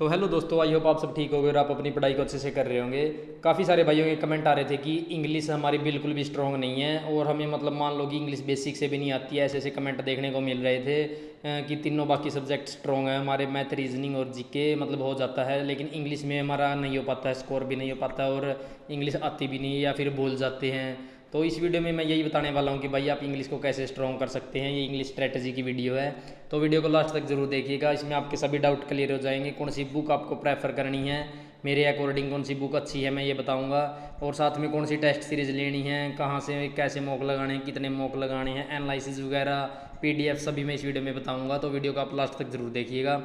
तो हेलो दोस्तों, I hope आप सब ठीक होगे और आप अपनी पढ़ाई को अच्छे से कर रहे होंगे। काफ़ी सारे भाइयों के कमेंट आ रहे थे कि इंग्लिश हमारी बिल्कुल भी स्ट्रॉन्ग नहीं है और हमें मतलब मान लो कि इंग्लिश बेसिक से भी नहीं आती है। ऐसे ऐसे कमेंट देखने को मिल रहे थे कि तीनों बाकी सब्जेक्ट स्ट्रॉन्ग है, हमारे मैथ रीजनिंग और जीके मतलब हो जाता है, लेकिन इंग्लिश में हमारा नहीं हो पाता है, स्कोर भी नहीं हो पाता और इंग्लिश आती भी नहीं या फिर भूल जाते हैं। तो इस वीडियो में मैं यही बताने वाला हूँ कि भाई आप इंग्लिश को कैसे स्ट्रॉन्ग कर सकते हैं। ये इंग्लिश स्ट्रेटजी की वीडियो है, तो वीडियो को लास्ट तक जरूर देखिएगा। इसमें आपके सभी डाउट क्लियर हो जाएंगे। कौन सी बुक आपको प्रेफर करनी है, मेरे अकॉर्डिंग कौन सी बुक अच्छी है मैं ये बताऊंगा, और साथ में कौन सी टेस्ट सीरीज लेनी है, कहाँ से कैसे मॉक लगाने हैं, कितने मॉक लगाने हैं, एनालिसिस वगैरह पीडीएफ सभी मैं इस वीडियो में बताऊंगा। तो वीडियो को आप लास्ट तक जरूर देखिएगा।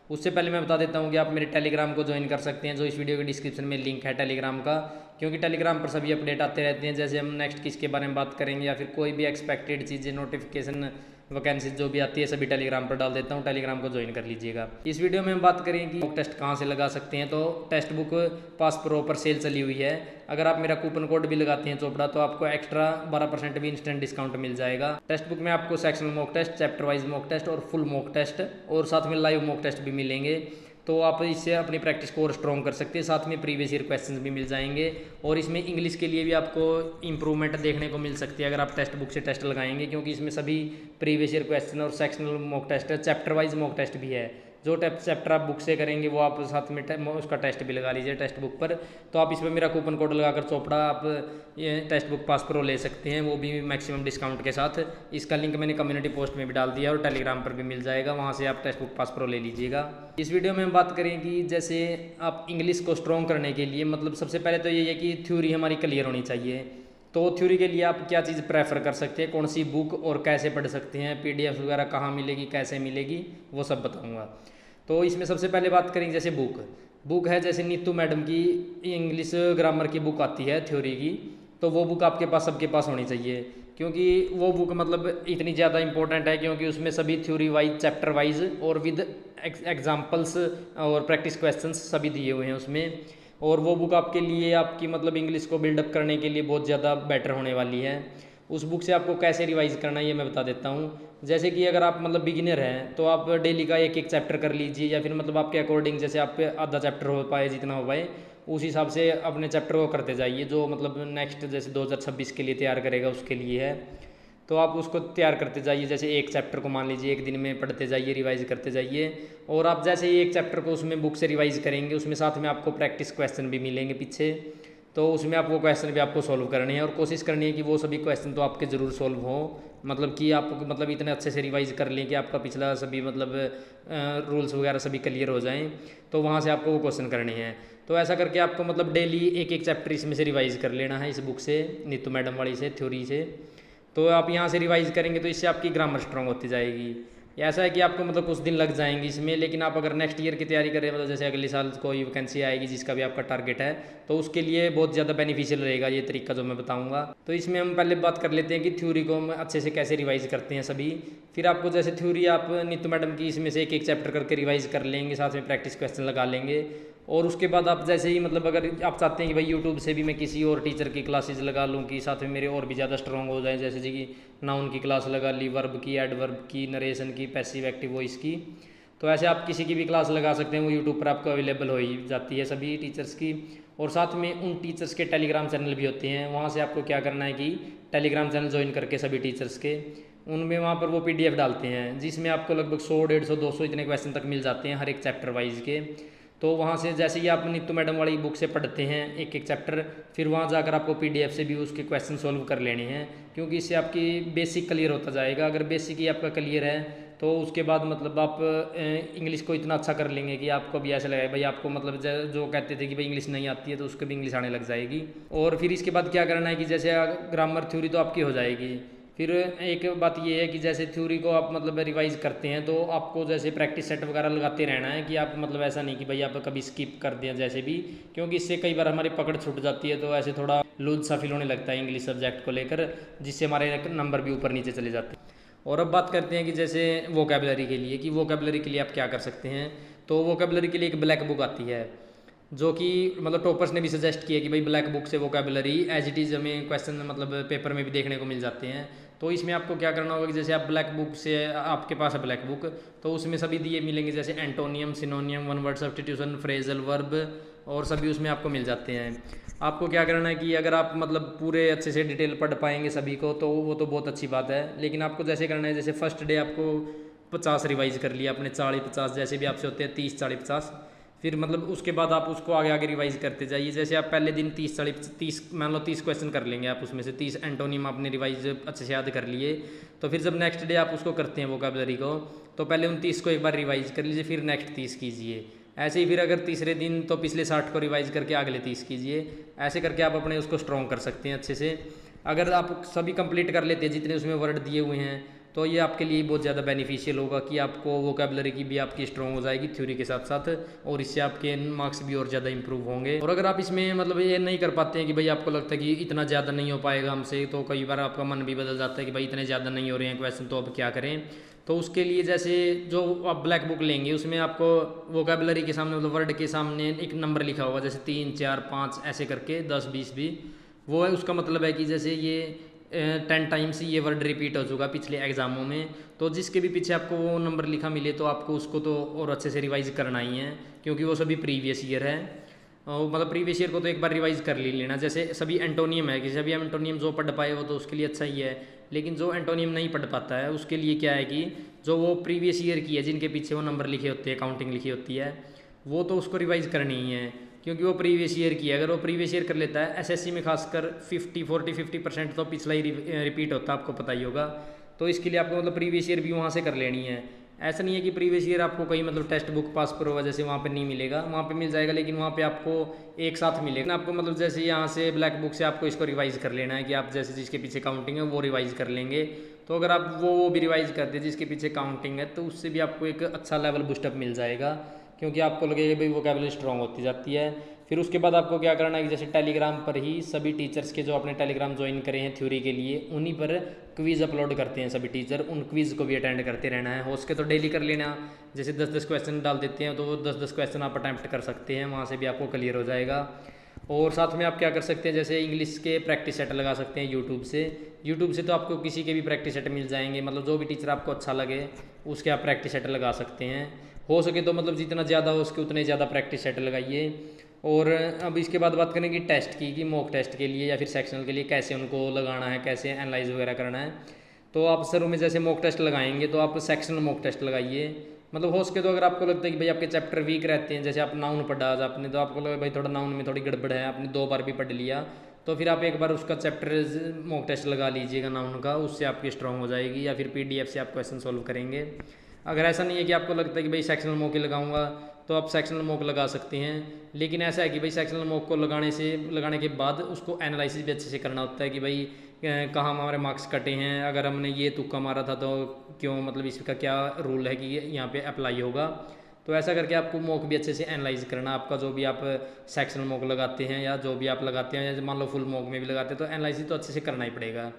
उससे पहले मैं बता देता हूँ कि आप मेरे टेलीग्राम को ज्वाइन कर सकते हैं, जो इस वीडियो के डिस्क्रिप्शन में लिंक है टेलीग्राम का, क्योंकि टेलीग्राम पर सभी अपडेट आते रहते हैं। जैसे हम नेक्स्ट किसके बारे में बात करेंगे या फिर कोई भी एक्सपेक्टेड चीज़ें, नोटिफिकेशन, वैकेंसी जो भी आती है सभी टेलीग्राम पर डाल देता हूँ। टेलीग्राम को ज्वाइन कर लीजिएगा। इस वीडियो में हम बात करें कि मॉक टेस्ट कहाँ से लगा सकते हैं। तो टेक्स्ट बुक पास प्रो पर सेल चली हुई है। अगर आप मेरा कूपन कोड भी लगाते हैं चोपड़ा, तो आपको एक्स्ट्रा 12% भी इंस्टेंट डिस्काउंट मिल जाएगा। टेक्स्ट बुक में आपको sectional mock test, chapter wise mock test और फुल मॉक टेस्ट और साथ में लाइव मॉक टेस्ट भी मिलेंगे। तो आप इससे अपनी प्रैक्टिस को और स्ट्रॉन्ग कर सकते हैं। साथ में प्रीवियस ईयर क्वेश्चंस भी मिल जाएंगे और इसमें इंग्लिश के लिए भी आपको इंप्रूवमेंट देखने को मिल सकती है अगर आप टेक्स्ट बुक से टेस्ट लगाएंगे, क्योंकि इसमें सभी प्रीवियस ईयर क्वेश्चन और सेक्शनल मॉक टेस्ट है, चैप्टर वाइज मॉक टेस्ट भी है। जो चैप्टर आप बुक से करेंगे वो आप साथ में उसका टेस्ट भी लगा लीजिए टेक्स्ट बुक पर। तो आप इसमें मेरा कूपन कोड लगाकर चोपड़ा आप ये टेक्स्ट बुक पास प्रो ले सकते हैं, वो भी मैक्सिमम डिस्काउंट के साथ। इसका लिंक मैंने कम्युनिटी पोस्ट में भी डाल दिया और टेलीग्राम पर भी मिल जाएगा, वहाँ से आप टेक्स्ट बुक पास प्रो ले लीजिएगा। इस वीडियो में हम बात करें कि जैसे आप इंग्लिश को स्ट्रॉन्ग करने के लिए मतलब सबसे पहले तो ये है कि थ्योरी हमारी क्लियर होनी चाहिए। तो थ्योरी के लिए आप क्या चीज़ प्रेफर कर सकते हैं, कौन सी बुक और कैसे पढ़ सकते हैं, पीडीएफ वगैरह कहाँ मिलेगी, कैसे मिलेगी, वो सब बताऊँगा। तो इसमें सबसे पहले बात करेंगे जैसे बुक है, जैसे नीतू मैडम की इंग्लिश ग्रामर की बुक आती है थ्योरी की, तो वो बुक आपके पास सबके पास होनी चाहिए, क्योंकि वो बुक मतलब इतनी ज़्यादा इंपॉर्टेंट है, क्योंकि उसमें सभी थ्योरी वाइज, चैप्टर वाइज और विद एग्जाम्पल्स और प्रैक्टिस क्वेश्चंस सभी दिए हुए हैं उसमें। और वो बुक आपके लिए आपकी मतलब इंग्लिश को बिल्डअप करने के लिए बहुत ज़्यादा बेटर होने वाली है। उस बुक से आपको कैसे रिवाइज करना है ये मैं बता देता हूँ। जैसे कि अगर आप मतलब बिगिनर हैं तो आप डेली का एक एक चैप्टर कर लीजिए, या फिर मतलब आपके अकॉर्डिंग जैसे आप पे आधा चैप्टर हो पाए, जितना हो पाए उस हिसाब से अपने चैप्टर को करते जाइए, जो मतलब नेक्स्ट जैसे 2026 के लिए तैयार करेगा उसके लिए है। तो आप उसको तैयार करते जाइए। जैसे एक चैप्टर को मान लीजिए एक दिन में पढ़ते जाइए, रिवाइज करते जाइए। और आप जैसे ही एक चैप्टर को उसमें बुक से रिवाइज करेंगे, उसमें साथ में आपको प्रैक्टिस क्वेश्चन भी मिलेंगे पीछे, तो उसमें आपको क्वेश्चन भी आपको सोल्व करने हैं और कोशिश करनी है कि वो सभी क्वेश्चन तो आपके ज़रूर सोल्व हो, मतलब कि आप मतलब इतने अच्छे से रिवाइज कर लें कि आपका पिछला सभी मतलब रूल्स वगैरह सभी क्लियर हो जाएं। तो वहाँ से आपको वो क्वेश्चन करने हैं। तो ऐसा करके आपको मतलब डेली एक एक चैप्टर इसमें से रिवाइज कर लेना है, इस बुक से, नीतू मैडम वाली से, थ्योरी से। तो आप यहाँ से रिवाइज करेंगे तो इससे आपकी ग्रामर स्ट्रॉन्ग होती जाएगी। ऐसा है कि आपको मतलब कुछ दिन लग जाएंगे इसमें, लेकिन आप अगर नेक्स्ट ईयर की तैयारी करें, मतलब जैसे अगले साल कोई वैकेंसी आएगी जिसका भी आपका टारगेट है, तो उसके लिए बहुत ज़्यादा बेनिफिशियल रहेगा ये तरीका जो मैं बताऊंगा। तो इसमें हम पहले बात कर लेते हैं कि थ्योरी को हम अच्छे से कैसे रिवाइज करते हैं सभी। फिर आपको जैसे थ्योरी आप नीतू मैडम की इसमें से एक एक चैप्टर करके रिवाइज कर लेंगे, साथ में प्रैक्टिस क्वेश्चन लगा लेंगे। और उसके बाद आप जैसे ही मतलब अगर आप चाहते हैं कि भाई यूट्यूब से भी मैं किसी और टीचर की क्लासेज लगा लूँ कि साथ में मेरे और भी ज़्यादा स्ट्रॉन्ग हो जाए, जैसे जी कि नाउन की क्लास लगा ली, वर्ब की, एडवर्ब की, नरेशन की, पैसिव एक्टिव वॉइस की। तो ऐसे आप किसी की भी क्लास लगा सकते हैं, वो यूट्यूब पर आपको अवेलेबल हो ही जाती है सभी टीचर्स की। और साथ में उन टीचर्स के टेलीग्राम चैनल भी होते हैं, वहाँ से आपको क्या करना है कि टेलीग्राम चैनल ज्वाइन करके सभी टीचर्स के, उनमें वहाँ पर वो पीडीएफ डालते हैं जिसमें आपको लगभग 100, 150, 200 इतने क्वेश्चन तक मिल जाते हैं हर एक चैप्टर वाइज के। तो वहाँ से जैसे ही आप नीतू मैडम वाली बुक से पढ़ते हैं एक एक चैप्टर, फिर वहाँ जाकर आपको पीडीएफ से भी उसके क्वेश्चन सोल्व कर लेने हैं, क्योंकि इससे आपकी बेसिक क्लियर होता जाएगा। अगर बेसिक ही आपका क्लियर है तो उसके बाद मतलब आप इंग्लिश को इतना अच्छा कर लेंगे कि आपको भी ऐसा लगेगा भाई आपको मतलब जो कहते थे कि भाई इंग्लिश नहीं आती है, तो उसको भी इंग्लिश आने लग जाएगी। और फिर इसके बाद क्या करना है कि जैसे ग्रामर थ्योरी तो आपकी हो जाएगी। फिर एक बात ये है कि जैसे थ्योरी को आप मतलब रिवाइज करते हैं तो आपको जैसे प्रैक्टिस सेट वगैरह लगाते रहना है, कि आप मतलब ऐसा नहीं कि भाई आप कभी स्किप कर दें जैसे भी, क्योंकि इससे कई बार हमारी पकड़ छूट जाती है। तो ऐसे थोड़ा लूज सा फील होने लगता है इंग्लिश सब्जेक्ट को लेकर, जिससे हमारे नंबर भी ऊपर नीचे चले जाते हैं। और अब बात करते हैं कि जैसे वोकेबलरी के लिए, कि वोकेबलरी के लिए आप क्या कर सकते हैं। तो वोकेबलरी के लिए एक ब्लैक बुक आती है, जो कि मतलब टॉपर्स ने भी सजेस्ट किया कि भाई ब्लैक बुक से वोकेबलरी एज इट इज़ हमें क्वेश्चन मतलब पेपर में भी देखने को मिल जाते हैं। तो इसमें आपको क्या करना होगा कि जैसे आप ब्लैक बुक से, आपके पास है ब्लैक बुक, तो उसमें सभी दिए मिलेंगे, जैसे antonym, सिनोनियम, one word substitution, phrasal verb, और सभी उसमें आपको मिल जाते हैं। आपको क्या करना है कि अगर आप मतलब पूरे अच्छे से डिटेल पढ़ पाएंगे सभी को तो वो तो बहुत अच्छी बात है, लेकिन आपको जैसे करना है, जैसे फर्स्ट डे आपको 50 रिवाइज कर लिया आपने, 40-50 जैसे भी आपसे होते हैं, 30-40-50, फिर मतलब उसके बाद आप उसको आगे आगे रिवाइज करते जाइए। जैसे आप पहले दिन 30 मान लो 30 क्वेश्चन कर लेंगे आप, उसमें से 30 एंटोनिम आपने रिवाइज अच्छे से याद कर लिए, तो फिर जब नेक्स्ट डे आप उसको करते हैं वोकैबुलरी को, तो पहले उन 30 को एक बार रिवाइज कर लीजिए, फिर नेक्स्ट 30 कीजिए। ऐसे ही फिर अगर तीसरे दिन तो पिछले 60 को रिवाइज करके अगले 30 कीजिए। ऐसे करके आप अपने उसको स्ट्रॉन्ग कर सकते हैं अच्छे से। अगर आप सभी कंप्लीट कर लेते हैं जितने उसमें वर्ड दिए हुए हैं, तो ये आपके लिए बहुत ज़्यादा बेनिफिशियल होगा कि आपको वोकैबुलरी की भी आपकी स्ट्रॉन्ग हो जाएगी थ्योरी के साथ साथ, और इससे आपके मार्क्स भी और ज़्यादा इंप्रूव होंगे। और अगर आप इसमें मतलब ये नहीं कर पाते हैं कि भाई आपको लगता है कि इतना ज़्यादा नहीं हो पाएगा हमसे, तो कई बार आपका मन भी बदल जाता है कि भाई इतने ज़्यादा नहीं हो रहे हैं क्वेश्चन, तो अब क्या करें। तो उसके लिए जैसे जो आप ब्लैक बुक लेंगे उसमें आपको वोकैबुलरी के सामने मतलब वर्ड के सामने एक नंबर लिखा होगा, जैसे 3, 4, 5 ऐसे करके 10, 20 भी, वो है उसका मतलब है कि जैसे ये 10 टाइम्स ये वर्ड रिपीट हो चुका पिछले एग्जामों में, तो जिसके भी पीछे आपको वो नंबर लिखा मिले तो आपको उसको तो और अच्छे से रिवाइज करना ही है, क्योंकि वो सभी प्रीवियस ईयर है। मतलब प्रीवियस ईयर को तो एक बार रिवाइज कर लेना। जैसे सभी एंटोनियम है कि सभी एंटोनियम जो पढ़ पाए वो तो उसके लिए अच्छा ही है, लेकिन जो एंटोनियम नहीं पढ़ पाता है उसके लिए क्या है कि जो वो प्रीवियस ईयर की है जिनके पीछे वो नंबर लिखे होते हैं, काउंटिंग लिखी होती है, वो तो उसको रिवाइज करनी ही है, क्योंकि वो प्रीवियस ईयर की है। अगर वो प्रीवियस ईयर कर लेता है, एसएससी में खासकर 50% तो पिछला ही रिपीट होता है, आपको पता ही होगा। तो इसके लिए आपको मतलब प्रीवियस ईयर भी वहाँ से कर लेनी है। ऐसा नहीं है कि प्रीवियस ईयर आपको कहीं मतलब टेक्स्ट बुक पास पर होगा जैसे वहाँ पे नहीं मिलेगा, वहाँ पे मिल जाएगा, लेकिन वहाँ पे आपको एक साथ मिलेगा। आपको मतलब जैसे यहाँ से ब्लैक बुक से आपको इसको रिवाइज कर लेना है कि आप जैसे जिसके पीछे काउंटिंग है वो रिवाइज कर लेंगे। तो अगर आप वो भी रिवाइज करते हैं जिसके पीछे काउंटिंग है, तो उससे भी आपको एक अच्छा लेवल बूस्टअप मिल जाएगा, क्योंकि आपको लगेगा भाई वोकैबुलरी स्ट्रॉन्ग होती जाती है। फिर उसके बाद आपको क्या करना है कि जैसे टेलीग्राम पर ही सभी टीचर्स के जो अपने टेलीग्राम ज्वाइन करे हैं थ्योरी के लिए, उन्हीं पर क्विज़ अपलोड करते हैं सभी टीचर, उन क्विज़ को भी अटेंड करते रहना है। हो सके तो डेली कर लेना, जैसे 10-10 क्वेश्चन डाल देते हैं तो वो 10-10 क्वेश्चन आप अटैम्प्ट कर सकते हैं, वहाँ से भी आपको क्लियर हो जाएगा। और साथ में आप क्या कर सकते हैं, जैसे इंग्लिश के प्रैक्टिस सेट लगा सकते हैं यूट्यूब से तो आपको किसी के भी प्रैक्टिस सेट मिल जाएंगे, मतलब जो भी टीचर आपको अच्छा लगे उसके आप प्रैक्टिस सेट लगा सकते हैं। हो सके तो मतलब जितना ज़्यादा हो उसके उतने ज़्यादा प्रैक्टिस सेट लगाइए। और अब इसके बाद बात करें कि टेस्ट की, कि मॉक टेस्ट के लिए या फिर सेक्शनल के लिए कैसे उनको लगाना है, कैसे एनालाइज वगैरह करना है। तो आप शुरू में जैसे मॉक टेस्ट लगाएंगे तो आप सेक्शनल मॉक टेस्ट लगाइए। मतलब हो सके तो अगर आपको लगता है कि भाई आपके चैप्टर वीक रहते हैं, जैसे आप नाउन पढ़ा आज आपने, तो आपको लगा भाई थोड़ा नाउन में थोड़ी गड़बड़ है, आपने 2 बार भी पढ़ लिया, तो फिर आप एक बार उसका चैप्टर मॉक टेस्ट लगा लीजिएगा नाउन का, उससे आपकी स्ट्रॉन्ग हो जाएगी। या फिर पीडीएफ से आप क्वेश्चन सॉल्व करेंगे। अगर ऐसा नहीं है कि आपको लगता है कि भाई सेक्शनल मॉक ही लगाऊंगा, तो आप सेक्शनल मॉक लगा सकते हैं, लेकिन ऐसा है कि भाई सेक्शनल मॉक को लगाने के बाद उसको एनालिसिस भी अच्छे से करना होता है कि भाई कहाँ हमारे मार्क्स कटे हैं, अगर हमने ये तुक्का मारा था तो क्यों, मतलब इसका क्या रूल है कि यहाँ पे अप्लाई होगा। तो ऐसा करके आपको मॉक भी अच्छे से एनालाइज करना, आपका जो भी आप सेक्शनल मॉक लगाते हैं या जो भी आप लगाते हैं, जैसे मान लो फुल मॉक में भी लगाते हैं, तो एनालाइसिस तो अच्छे से करना ही पड़ेगा।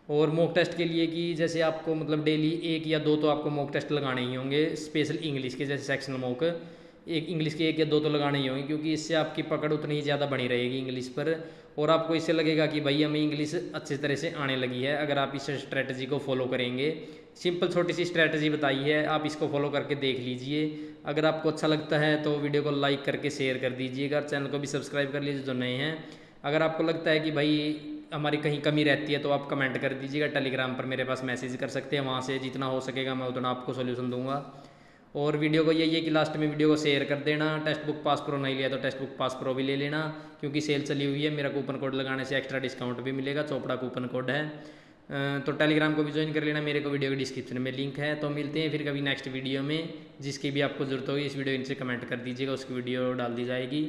और मॉक टेस्ट के लिए कि जैसे आपको मतलब डेली 1 या 2 तो आपको मॉक टेस्ट लगाने ही होंगे, स्पेशल इंग्लिश के जैसे सेक्शनल मॉक, एक इंग्लिश के 1 या 2 तो लगाने ही होंगे, क्योंकि इससे आपकी पकड़ उतनी ही ज़्यादा बनी रहेगी इंग्लिश पर, और आपको इससे लगेगा कि भाई हमें इंग्लिश अच्छी तरह से आने लगी है। अगर आप इस स्ट्रैटेजी को फॉलो करेंगे, सिंपल छोटी सी स्ट्रैटेजी बताई है, आप इसको फॉलो करके देख लीजिए। अगर आपको अच्छा लगता है तो वीडियो को लाइक करके शेयर कर दीजिएगा, चैनल को भी सब्सक्राइब कर लीजिए जो नए हैं। अगर आपको लगता है कि भाई हमारी कहीं कमी रहती है तो आप कमेंट कर दीजिएगा, टेलीग्राम पर मेरे पास मैसेज कर सकते हैं, वहाँ से जितना हो सकेगा मैं उतना आपको सोल्यूशन दूंगा। और वीडियो को यही है कि लास्ट में वीडियो को शेयर कर देना। टेक्स्ट बुक पास प्रो नहीं लिया तो टेक्स्ट बुक पास प्रो भी ले लेना, क्योंकि सेल चली हुई है, मेरा कूपन कोड लगाने से एक्स्ट्रा डिस्काउंट भी मिलेगा, चोपड़ा कूपन कोड है। तो टेलीग्राम को भी ज्वाइन कर लेना, मेरे को वीडियो के डिस्क्रिप्शन में लिंक है। तो मिलते हैं फिर कभी नेक्स्ट वीडियो में, जिसकी भी आपको जरूरत होगी इस वीडियो नीचे कमेंट कर दीजिएगा, उसकी वीडियो डाल दी जाएगी।